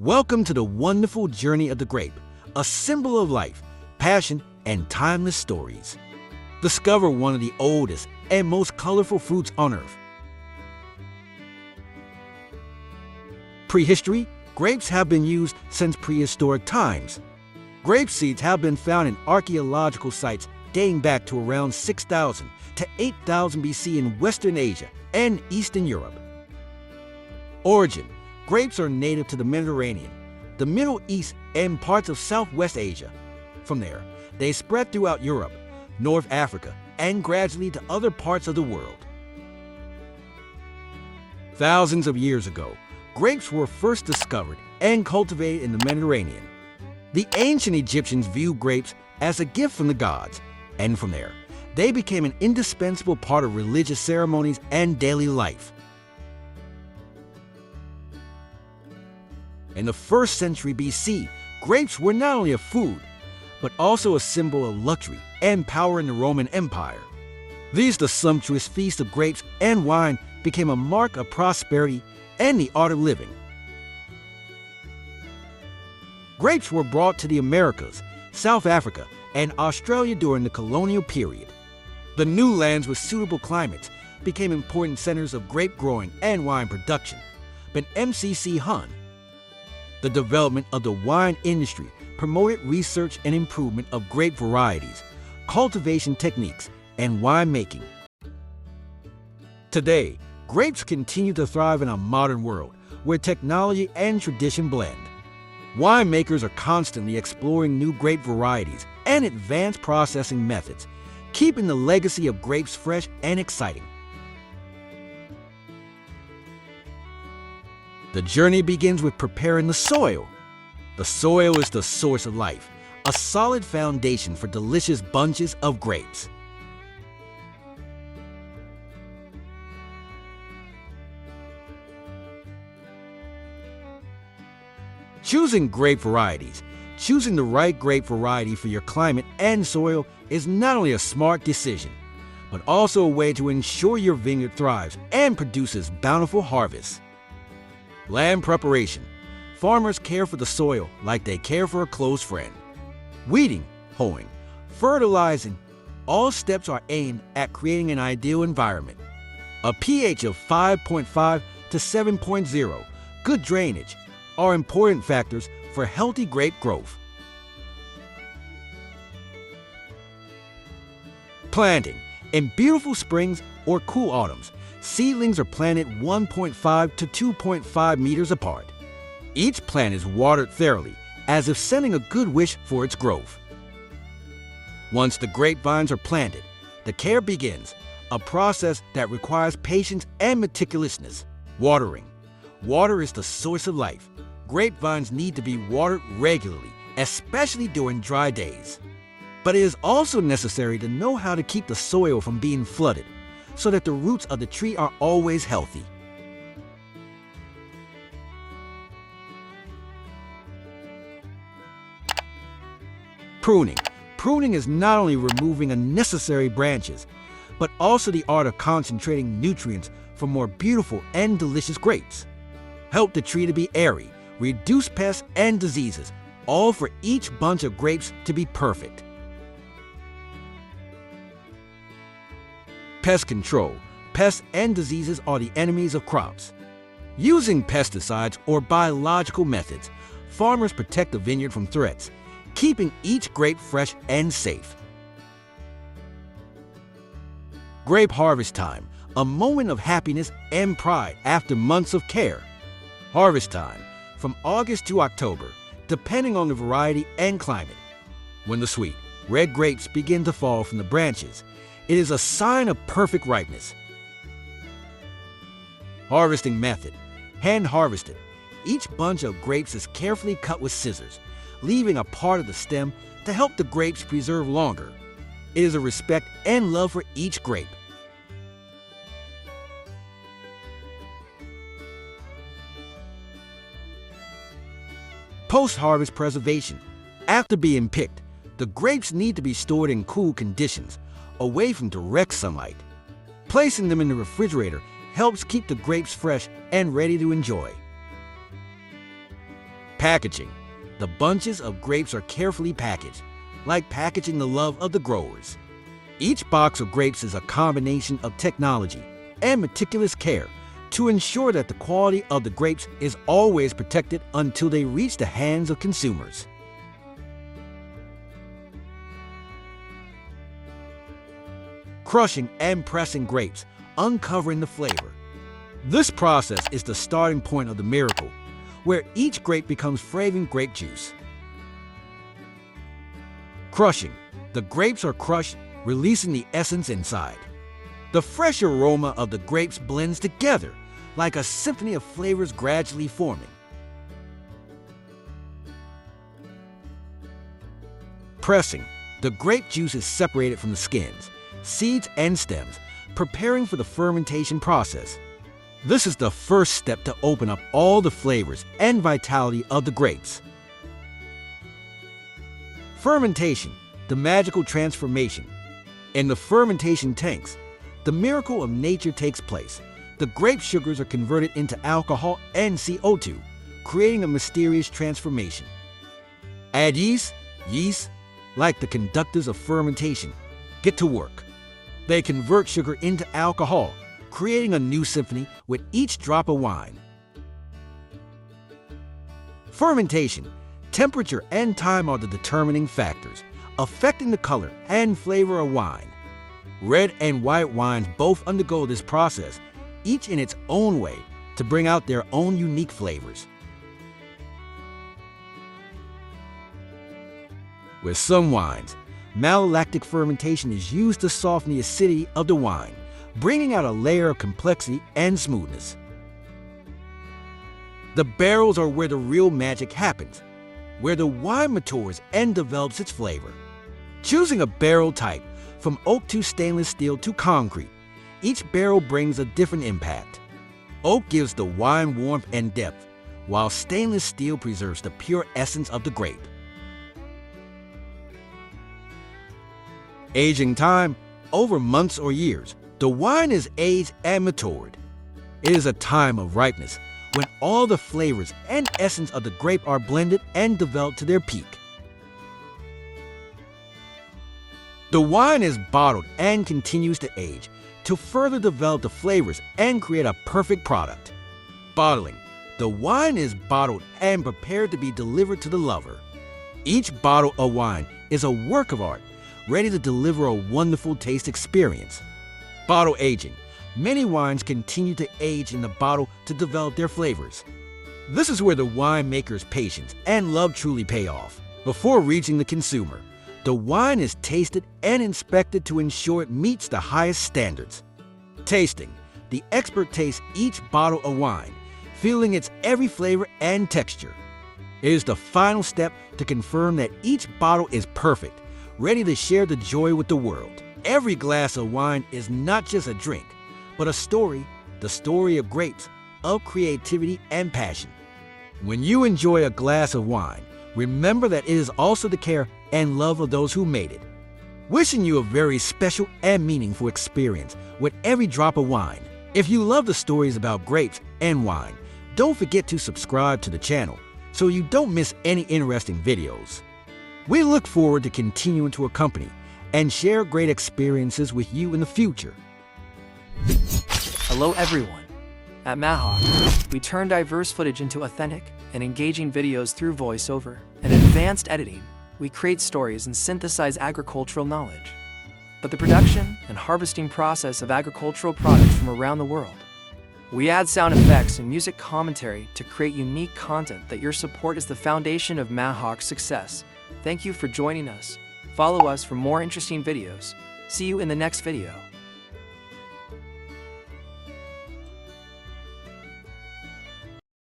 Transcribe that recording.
Welcome to the wonderful journey of the grape, a symbol of life, passion, and timeless stories. Discover one of the oldest and most colorful fruits on earth. Prehistory, grapes have been used since prehistoric times. Grape seeds have been found in archaeological sites dating back to around 6,000 to 8,000 BC in Western Asia and Eastern Europe. Origin: grapes are native to the Mediterranean, the Middle East, and parts of Southwest Asia. From there, they spread throughout Europe, North Africa, and gradually to other parts of the world. Thousands of years ago, grapes were first discovered and cultivated in the Mediterranean. The ancient Egyptians viewed grapes as a gift from the gods, and from there, they became an indispensable part of religious ceremonies and daily life. In the 1st century BC, grapes were not only a food, but also a symbol of luxury and power in the Roman Empire. The sumptuous feast of grapes and wine became a mark of prosperity and the art of living. Grapes were brought to the Americas, South Africa, and Australia during the colonial period. The new lands with suitable climates became important centers of grape growing and wine production. But MCC Hun, the development of the wine industry, promoted research and improvement of grape varieties, cultivation techniques, and winemaking. Today, grapes continue to thrive in a modern world where technology and tradition blend. Winemakers are constantly exploring new grape varieties and advanced processing methods, keeping the legacy of grapes fresh and exciting. The journey begins with preparing the soil. The soil is the source of life, a solid foundation for delicious bunches of grapes. Choosing grape varieties. Choosing the right grape variety for your climate and soil is not only a smart decision, but also a way to ensure your vineyard thrives and produces bountiful harvests. Land preparation. Farmers care for the soil like they care for a close friend. Weeding, hoeing, fertilizing, all steps are aimed at creating an ideal environment. A pH of 5.5 to 7.0, good drainage, are important factors for healthy grape growth. Planting. In beautiful springs or cool autumns, seedlings are planted 1.5 to 2.5 meters apart. Each plant is watered thoroughly, as if sending a good wish for its growth. Once the grapevines are planted, the care begins, a process that requires patience and meticulousness. Watering. Water is the source of life. Grapevines need to be watered regularly, especially during dry days. But it is also necessary to know how to keep the soil from being flooded, so that the roots of the tree are always healthy. Pruning. Pruning is not only removing unnecessary branches, but also the art of concentrating nutrients for more beautiful and delicious grapes. Help the tree to be airy, reduce pests and diseases, all for each bunch of grapes to be perfect. Pest control. Pests and diseases are the enemies of crops. Using pesticides or biological methods, farmers protect the vineyard from threats, keeping each grape fresh and safe. Grape harvest time, a moment of happiness and pride after months of care. Harvest time, from August to October, depending on the variety and climate. When the sweet, red grapes begin to fall from the branches, it is a sign of perfect ripeness. Harvesting method. Hand harvested. Each bunch of grapes is carefully cut with scissors, leaving a part of the stem to help the grapes preserve longer. It is a respect and love for each grape. Post-harvest preservation. After being picked, the grapes need to be stored in cool conditions, away from direct sunlight. Placing them in the refrigerator helps keep the grapes fresh and ready to enjoy. Packaging. The bunches of grapes are carefully packaged, like packaging the love of the growers. Each box of grapes is a combination of technology and meticulous care to ensure that the quality of the grapes is always protected until they reach the hands of consumers. Crushing and pressing grapes, uncovering the flavor. This process is the starting point of the miracle, where each grape becomes fragrant grape juice. Crushing. The grapes are crushed, releasing the essence inside. The fresh aroma of the grapes blends together, like a symphony of flavors gradually forming. Pressing. The grape juice is separated from the skins, seeds, and stems, preparing for the fermentation process. This is the first step to open up all the flavors and vitality of the grapes. Fermentation, the magical transformation. In the fermentation tanks, the miracle of nature takes place. The grape sugars are converted into alcohol and CO2, creating a mysterious transformation. Add yeast, like the conductors of fermentation, get to work. They convert sugar into alcohol, creating a new symphony with each drop of wine. Fermentation, temperature and time are the determining factors, affecting the color and flavor of wine. Red and white wines both undergo this process, each in its own way, to bring out their own unique flavors. With some wines, malolactic fermentation is used to soften the acidity of the wine, bringing out a layer of complexity and smoothness. The barrels are where the real magic happens, where the wine matures and develops its flavor. Choosing a barrel type, from oak to stainless steel to concrete, each barrel brings a different impact. Oak gives the wine warmth and depth, while stainless steel preserves the pure essence of the grape. Aging time, over months or years, the wine is aged and matured. It is a time of ripeness, when all the flavors and essence of the grape are blended and developed to their peak. The wine is bottled and continues to age to further develop the flavors and create a perfect product. Bottling. The wine is bottled and prepared to be delivered to the lover. Each bottle of wine is a work of art, ready to deliver a wonderful taste experience. Bottle aging. Many wines continue to age in the bottle to develop their flavors. This is where the winemaker's patience and love truly pay off. Before reaching the consumer, the wine is tasted and inspected to ensure it meets the highest standards. Tasting. The expert tastes each bottle of wine, feeling its every flavor and texture. It is the final step to confirm that each bottle is perfect, ready to share the joy with the world. Every glass of wine is not just a drink, but a story, the story of grapes, of creativity and passion. When you enjoy a glass of wine, remember that it is also the care and love of those who made it. Wishing you a very special and meaningful experience with every drop of wine. If you love the stories about grapes and wine, don't forget to subscribe to the channel so you don't miss any interesting videos. We look forward to continuing to accompany and share great experiences with you in the future. Hello everyone. At Mahawk, we turn diverse footage into authentic and engaging videos through voiceover and advanced editing. We create stories and synthesize agricultural knowledge. But the production and harvesting process of agricultural products from around the world. We add sound effects and music commentary to create unique content that your support is the foundation of Mahawk's success. Thank you for joining us. Follow us for more interesting videos. See you in the next video.